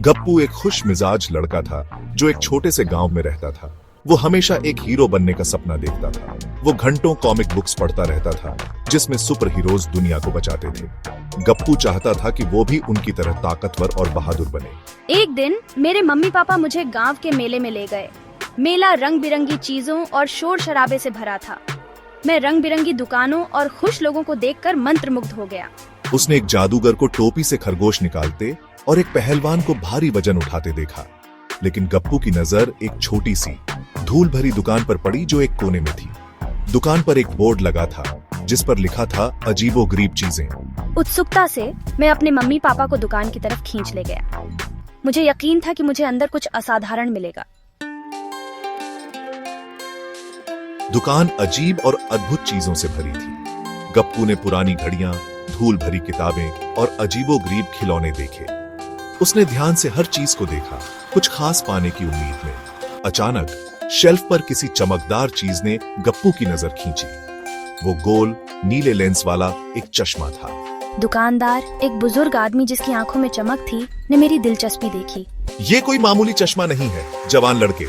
गप्पू एक खुश मिजाज लड़का था जो एक छोटे से गांव में रहता था। वो हमेशा एक हीरो बनने का सपना देखता था। वो घंटों कॉमिक बुक्स पढ़ता रहता था जिसमें सुपर हीरोज दुनिया को बचाते थे। गप्पू चाहता था कि वो भी उनकी तरह ताकतवर और बहादुर बने। एक दिन मेरे मम्मी पापा मुझे गांव के मेले में ले गए। मेला रंग बिरंगी चीजों और शोर शराबे से भरा था। मैं रंग बिरंगी दुकानों और खुश लोगों को देखकर मंत्रमुग्ध हो गया। उसने एक जादूगर को टोपी से खरगोश निकालते और एक पहलवान को भारी वजन उठाते देखा। लेकिन गप्पू की नजर एक छोटी सी धूल भरी दुकान पर पड़ी जो एक कोने में थी। दुकान पर एक बोर्ड लगा था जिस पर लिखा था अजीबोगरीब चीजें। उत्सुकता से मैं अपने मम्मी पापा को दुकान की तरफ खींच ले गया। मुझे यकीन था कि मुझे अंदर कुछ असाधारण मिलेगा। दुकान अजीब और अद्भुत चीजों से भरी थी। गप्पू ने पुरानी घड़ियां, धूल भरी किताबें और अजीबोगरीब खिलौने देखे। उसने ध्यान से हर चीज को देखा, कुछ खास पाने की उम्मीद में। अचानक शेल्फ पर किसी चमकदार चीज ने गप्पू की नजर खींची। वो गोल नीले लेंस वाला एक चश्मा था। दुकानदार, एक बुजुर्ग आदमी जिसकी आंखों में चमक थी, ने मेरी दिलचस्पी देखी। ये कोई मामूली चश्मा नहीं है जवान लड़के,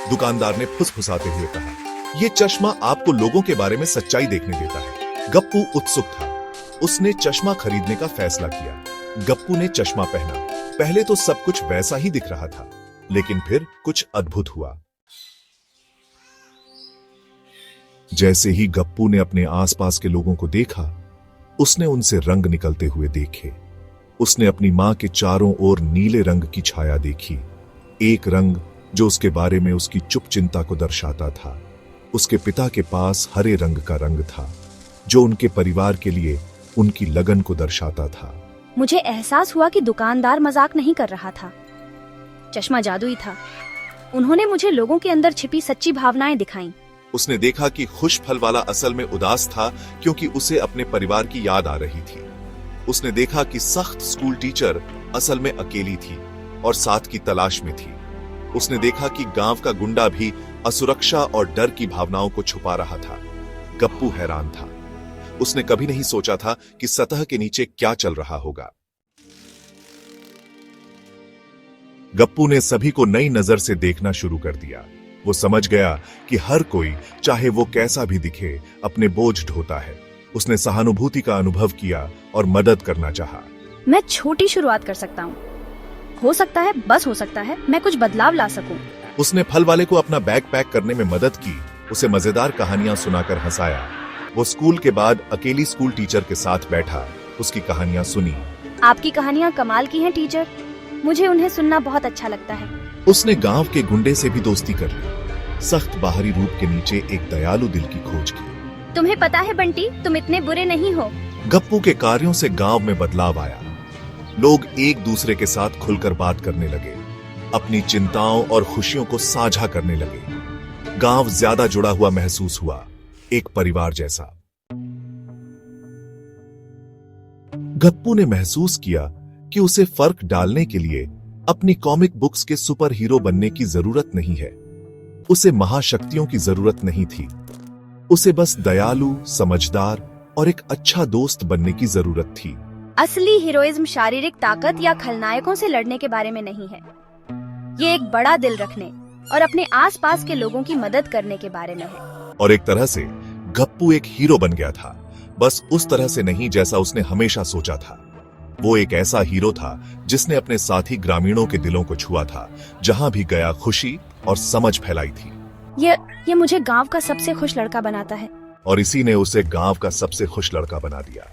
दुकानदार ने फुसफुसाते हुए कहा। ये चश्मा आपको लोगों के बारे में सच्चाई देखने देता है। गप्पू उत्सुक था। उसने चश्मा खरीदने का फैसला किया। गप्पू ने चश्मा पहना। पहले तो सब कुछ वैसा ही दिख रहा था, लेकिन फिर कुछ अद्भुत हुआ। जैसे ही गप्पू ने अपने आसपास के लोगों को देखा, उसने उनसे रंग निकलते हुए देखे। उसने अपनी मां के चारों ओर नीले रंग की छाया देखी, एक रंग जो उसके बारे में उसकी चुप चिंता को दर्शाता था। उसके पिता के पास हरे रंग का रंग था जो उनके परिवार के लिए उनकी लगन को दर्शाता था। मुझे एहसास हुआ कि दुकानदार मजाक नहीं कर रहा था। चश्मा जादुई था। उन्होंने मुझे लोगों के अंदर छिपी सच्ची भावनाएं दिखाईं। उसने देखा कि खुश फल वाला असल में उदास था क्योंकि उसे अपने परिवार की याद आ रही थी। उसने देखा कि सख्त स्कूल टीचर असल में अकेली थी और साथ की तलाश में थी। उसने देखा कि गांव का गुंडा भी असुरक्षा और डर की भावनाओं को छुपा रहा था। गप्पू हैरान था। उसने कभी नहीं सोचा था कि सतह के नीचे क्या चल रहा होगा। गप्पू ने सभी को नई नजर से देखना शुरू कर दिया। वो समझ गया कि हर कोई, चाहे वो कैसा भी दिखे, अपने बोझ ढोता है। उसने सहानुभूति का अनुभव किया और मदद करना चाहा। मैं छोटी शुरुआत कर सकता हूँ। हो सकता है, बस हो सकता है, मैं कुछ बदलाव ला सकूं। उसने फल वाले को अपना बैग पैक करने में मदद की, उसे मजेदार कहानियां सुनाकर हंसाया। वो स्कूल के बाद अकेली स्कूल टीचर के साथ बैठा, उसकी कहानियां सुनी। आपकी कहानियां कमाल की हैं टीचर, मुझे उन्हें सुनना बहुत अच्छा लगता है। उसने गांव के गुंडे से भी दोस्ती कर ली। सख्त बाहरी रूप के नीचे एक दयालु दिल की खोज की। तुम्हें पता है बंटी, तुम इतने बुरे नहीं हो। गप्पू के कार्यों से गांव में बदलाव आया। लोग एक दूसरे के साथ खुलकर बात करने लगे, अपनी चिंताओं और खुशियों को साझा करने लगे। गांव ज्यादा जुड़ा हुआ महसूस हुआ, एक परिवार जैसा। गप्पू ने महसूस किया कि उसे फर्क डालने के लिए अपनी कॉमिक बुक्स के सुपर हीरो बनने की जरूरत नहीं है। उसे महाशक्तियों की जरूरत नहीं थी। उसे बस दयालु, समझदार और एक अच्छा दोस्त बनने की जरूरत थी। असली हीरोइज्म शारीरिक ताकत या खलनायकों से लड़ने के बारे में नहीं है। ये एक बड़ा दिल रखने और अपने आसपास के लोगों की मदद करने के बारे में है। और एक तरह से गप्पू एक हीरो बन गया था, बस उस तरह से नहीं जैसा उसने हमेशा सोचा था। वो एक ऐसा हीरो था जिसने अपने साथी ग्रामीणों के दिलों को छुआ था। जहां भी गया खुशी और समझ फैलाई थी। ये मुझे गांव का सबसे खुश लड़का बनाता है। और इसी ने उसे गांव का सबसे खुश लड़का बना दिया।